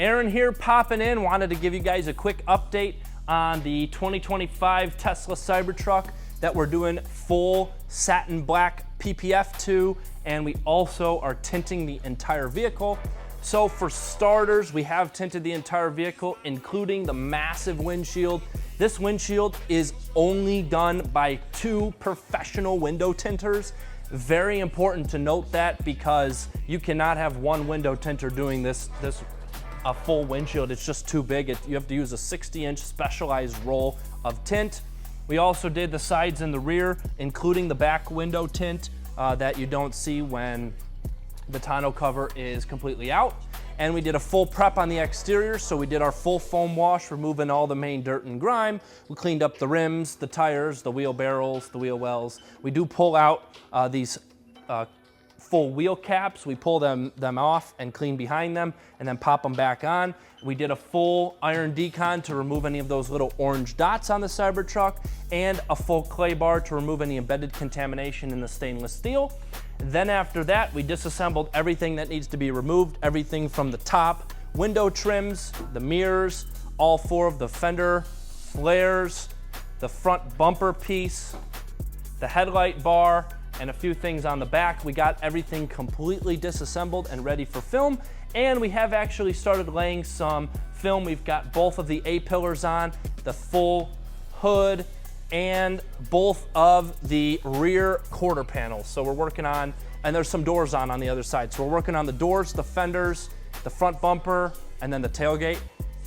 Aaron here, popping in. Wanted to give you guys a quick update on the 2025 Tesla Cybertruck that we're doing full satin black PPF to, and we also are tinting the entire vehicle. So for starters, we have tinted the entire vehicle, including the massive windshield. This windshield is only done by 2 professional window tinters. Very important to note that, because you cannot have one window tinter doing this a full windshield. It's just too big. You have to use a 60-inch specialized roll of tint. We also did the sides and the rear, including the back window tint that you don't see when the tonneau cover is completely out. And we did a full prep on the exterior, so we did our full foam wash, removing all the main dirt and grime. We cleaned up the rims, the tires, the wheel barrels, the wheel wells. We do pull out these full wheel caps. We pull them off and clean behind them and then pop them back on. We did a full iron decon to remove any of those little orange dots on the Cybertruck, and a full clay bar to remove any embedded contamination in the stainless steel. Then after that, we disassembled everything that needs to be removed, everything from the top, window trims, the mirrors, all 4 of the fender flares, the front bumper piece, the headlight bar, and a few things on the back. We got everything completely disassembled and ready for film, and we have actually started laying some film. We've got both of the A-pillars on, the full hood, and both of the rear quarter panels. So we're working on, and there's some doors on the other side. So we're working on the doors, the fenders, the front bumper, and then the tailgate.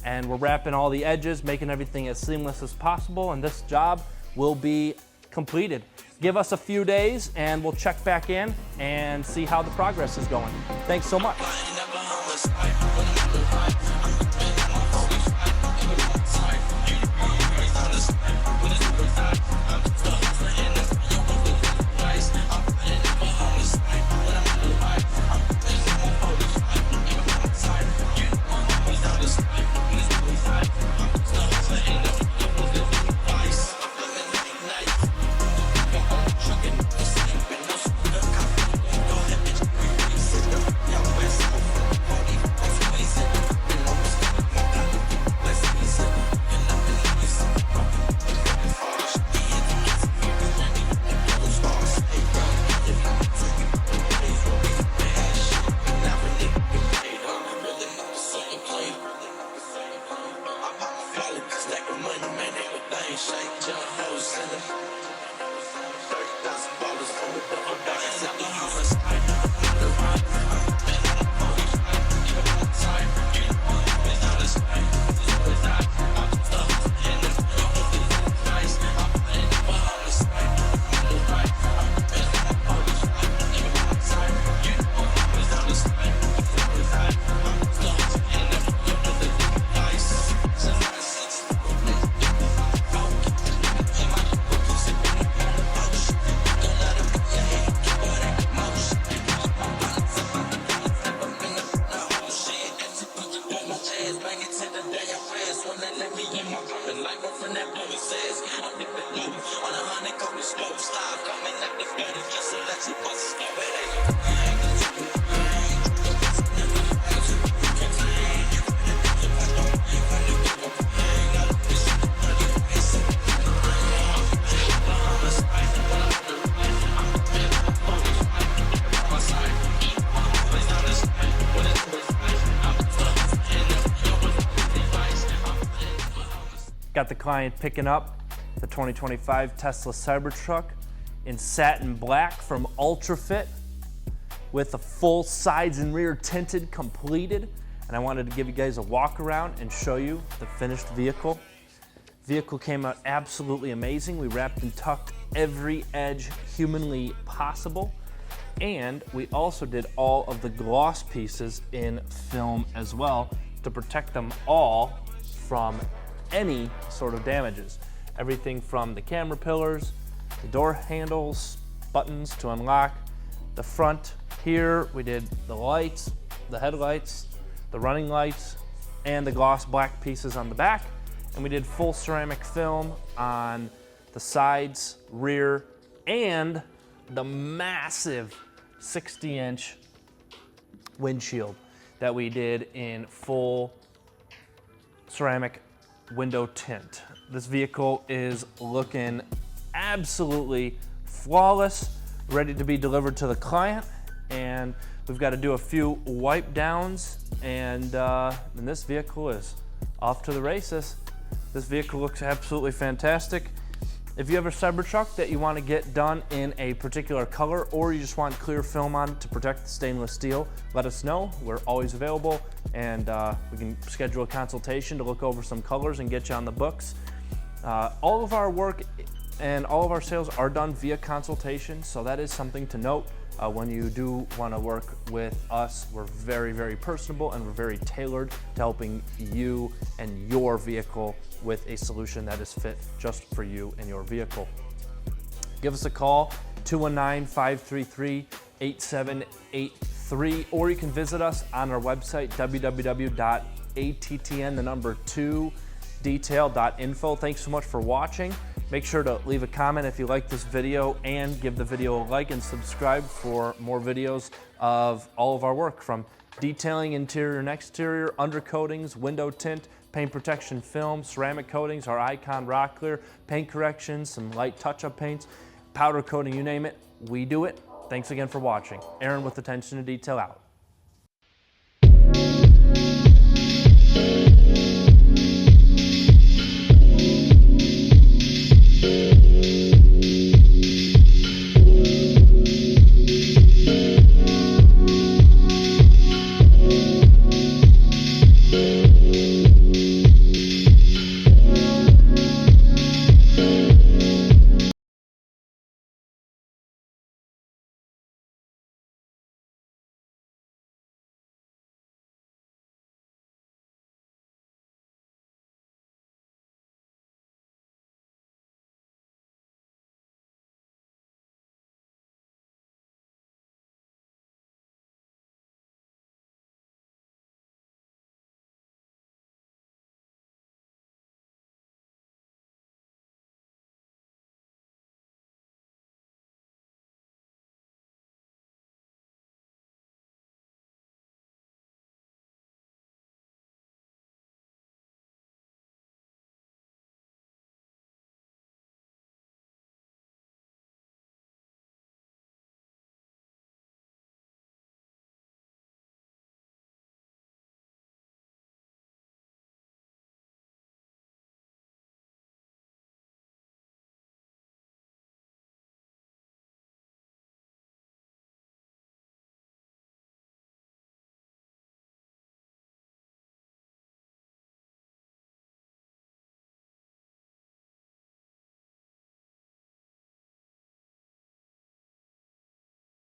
And we're wrapping all the edges, making everything as seamless as possible, and this job will be completed. Give us a few days and we'll check back in and see how the progress is going. Thanks so much. Got the client picking up the 2025 Tesla Cybertruck in satin black from UltraFit with the full sides and rear tinted completed. And I wanted to give you guys a walk around and show you the finished vehicle. Vehicle came out absolutely amazing. We wrapped and tucked every edge humanly possible. And we also did all of the gloss pieces in film as well to protect them all from any sort of damages. Everything from the camera pillars, the door handles, buttons to unlock. The front here, we did the lights, the headlights, the running lights, and the gloss black pieces on the back. And we did full ceramic film on the sides, rear, and the massive 60-inch windshield that we did in full ceramic window tint. This vehicle is looking absolutely flawless, ready to be delivered to the client, and we've got to do a few wipe downs, and this vehicle is off to the races. This vehicle looks absolutely fantastic. If you have a Cybertruck that you want to get done in a particular color, or you just want clear film on it to protect the stainless steel, let us know. We're always available, and we can schedule a consultation to look over some colors and get you on the books. All of our work and all of our sales are done via consultation, so that is something to note. When you do want to work with us, we're very, very personable, and we're very tailored to helping you and your vehicle with a solution that is fit just for you and your vehicle. Give us a call, 219-533-8783, or you can visit us on our website, www.attn2detail.info. Thanks so much for watching. Make sure to leave a comment if you like this video, and give the video a like and subscribe for more videos of all of our work, from detailing interior and exterior, undercoatings, window tint, paint protection film, ceramic coatings, our Icon Rock Clear, paint corrections, some light touch-up paints, powder coating, you name it, we do it. Thanks again for watching. Aaron with Attention to Detail out.